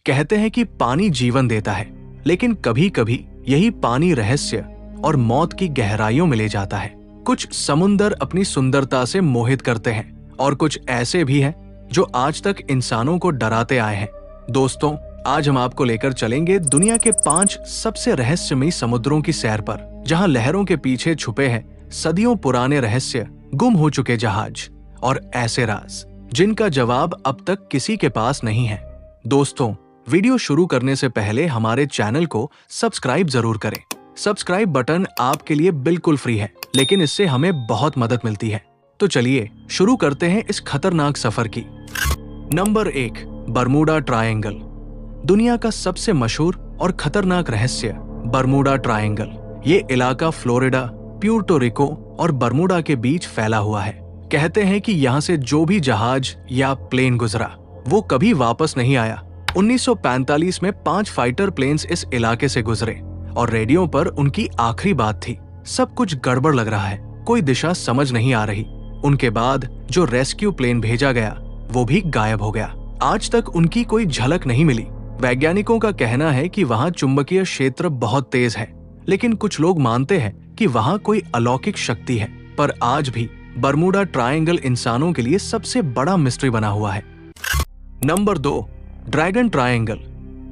कहते हैं कि पानी जीवन देता है, लेकिन कभी कभी यही पानी रहस्य और मौत की गहराइयों में ले जाता है। कुछ समुंदर अपनी सुंदरता से मोहित करते हैं और कुछ ऐसे भी हैं जो आज तक इंसानों को डराते आए हैं। दोस्तों, आज हम आपको लेकर चलेंगे दुनिया के 5 सबसे रहस्यमयी समुद्रों की सैर पर, जहां लहरों के पीछे छुपे हैं सदियों पुराने रहस्य, गुम हो चुके जहाज और ऐसे राज जिनका जवाब अब तक किसी के पास नहीं है। दोस्तों, वीडियो शुरू करने से पहले हमारे चैनल को सब्सक्राइब जरूर करें। सब्सक्राइब बटन आपके लिए बिल्कुल फ्री है, लेकिन इससे हमें बहुत मदद मिलती है। तो चलिए शुरू करते हैं इस खतरनाक सफर की। Number 1, Bermuda triangle. दुनिया का सबसे मशहूर और खतरनाक रहस्य बरमूडा ट्रायंगल। ये इलाका फ्लोरिडा, प्यूर्टो रिको और बरमूडा के बीच फैला हुआ है। कहते हैं कि यहाँ से जो भी जहाज या प्लेन गुजरा वो कभी वापस नहीं आया। 1945 में 5 फाइटर प्लेन्स इस इलाके से गुजरे और रेडियो पर उनकी आखिरी बात थी, सब कुछ गड़बड़ लग रहा है, कोई दिशा समझ नहीं आ रही। उनके बाद जो रेस्क्यू प्लेन भेजा गया वो भी गायब हो गया। आज तक उनकी कोई झलक नहीं मिली। वैज्ञानिकों का कहना है कि वहाँ चुंबकीय क्षेत्र बहुत तेज है, लेकिन कुछ लोग मानते हैं कि वहाँ कोई अलौकिक शक्ति है। पर आज भी बरमूडा ट्रायंगल इंसानों के लिए सबसे बड़ा मिस्ट्री बना हुआ है। Number 2, dragon triangle.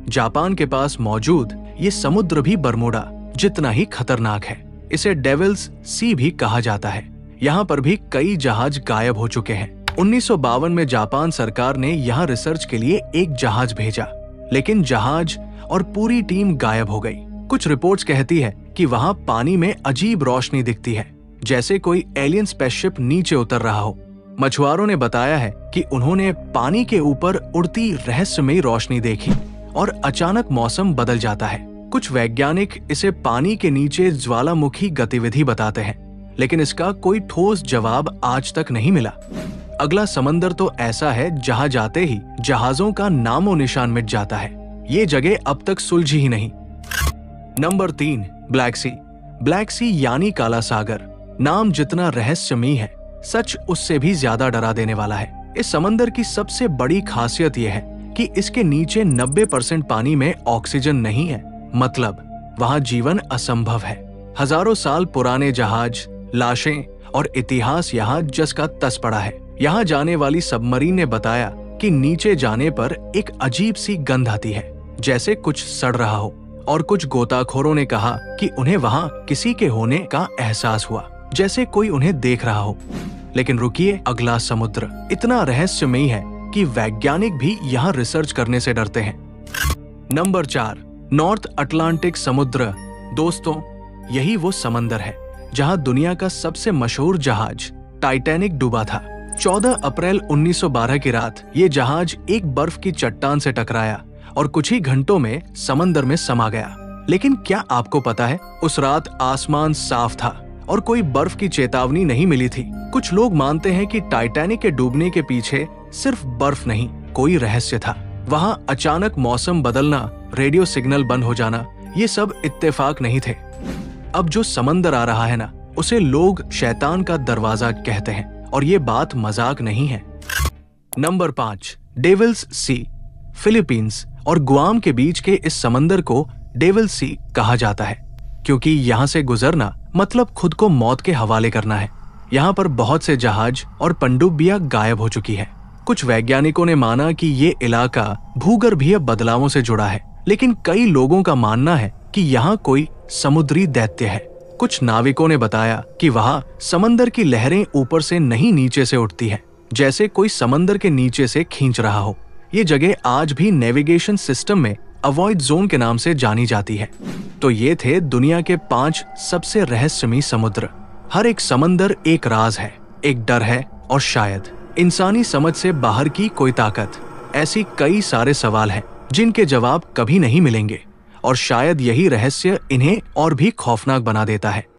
जापान के पास मौजूद ये समुद्र भी बरमूडा जितना ही खतरनाक है। इसे डेविल्स सी भी कहा जाता है। यहाँ पर भी कई जहाज गायब हो चुके हैं। 1952 में जापान सरकार ने यहाँ रिसर्च के लिए एक जहाज भेजा, लेकिन जहाज और पूरी टीम गायब हो गई। कुछ रिपोर्ट्स कहती है कि वहाँ पानी में अजीब रोशनी दिखती है, जैसे कोई एलियन स्पेसशिप नीचे उतर रहा हो। मछुआरों ने बताया है कि उन्होंने पानी के ऊपर उड़ती रहस्यमयी रोशनी देखी और अचानक मौसम बदल जाता है। कुछ वैज्ञानिक इसे पानी के नीचे ज्वालामुखी गतिविधि बताते हैं, लेकिन इसका कोई ठोस जवाब आज तक नहीं मिला। अगला समंदर तो ऐसा है जहां जाते ही जहाजों का नामो निशान मिट जाता है। ये जगह अब तक सुलझी ही नहीं। नंबर 3, ब्लैक सी। ब्लैक सी यानी काला सागर। नाम जितना रहस्यमयी है, सच उससे भी ज्यादा डरा देने वाला है। इस समंदर की सबसे बड़ी खासियत यह है कि इसके नीचे 90% पानी में ऑक्सीजन नहीं है, मतलब वहाँ जीवन असंभव है। हजारों साल पुराने जहाज, लाशें और इतिहास यहाँ जस का तस पड़ा है। यहाँ जाने वाली सबमरीन ने बताया कि नीचे जाने पर एक अजीब सी गंध आती है, जैसे कुछ सड़ रहा हो, और कुछ गोताखोरों ने कहा कि उन्हें वहाँ किसी के होने का एहसास हुआ, जैसे कोई उन्हें देख रहा हो। लेकिन रुकिए, अगला समुद्र इतना रहस्यमयी है कि वैज्ञानिक भी यहाँ रिसर्च करने से डरते हैं। नंबर 4, नॉर्थ अटलांटिक समुद्र। दोस्तों, यही वो समंदर है जहाँ दुनिया का सबसे मशहूर जहाज टाइटैनिक डूबा था। 14 अप्रैल 1912 की रात ये जहाज एक बर्फ की चट्टान से टकराया और कुछ ही घंटों में समंदर में समा गया। लेकिन क्या आपको पता है, उस रात आसमान साफ था और कोई बर्फ की चेतावनी नहीं मिली थी। कुछ लोग मानते हैं कि टाइटैनिक के डूबने के पीछे सिर्फ बर्फ नहीं, कोई रहस्य था। वहाँ अचानक मौसम बदलना, रेडियो सिग्नल बंद हो जाना, ये सब इत्तेफाक नहीं थे। अब जो समंदर आ रहा है ना, उसे लोग शैतान का दरवाजा कहते हैं, और ये बात मजाक नहीं है। नंबर 5, डेविल्स सी। फिलीपींस और गुआम के बीच के इस समंदर को डेविल्स सी कहा जाता है, क्योंकि यहाँ से गुजरना मतलब खुद को मौत के हवाले करना है। यहाँ पर बहुत से जहाज और पनडुब्बियां गायब हो चुकी है। कुछ वैज्ञानिकों ने माना कि ये इलाका भूगर्भीय बदलावों से जुड़ा है, लेकिन कई लोगों का मानना है कि यहाँ कोई समुद्री दैत्य है। कुछ नाविकों ने बताया कि वहाँ समंदर की लहरें ऊपर से नहीं नीचे से उठती है, जैसे कोई समंदर के नीचे से खींच रहा हो। ये जगह आज भी नेविगेशन सिस्टम में अवॉइड जोन के नाम से जानी जाती है। तो ये थे दुनिया के 5 सबसे रहस्यमयी समुद्र। हर एक समंदर एक राज है, एक डर है, और शायद इंसानी समझ से बाहर की कोई ताकत। ऐसी कई सारे सवाल हैं जिनके जवाब कभी नहीं मिलेंगे, और शायद यही रहस्य इन्हें और भी खौफनाक बना देता है।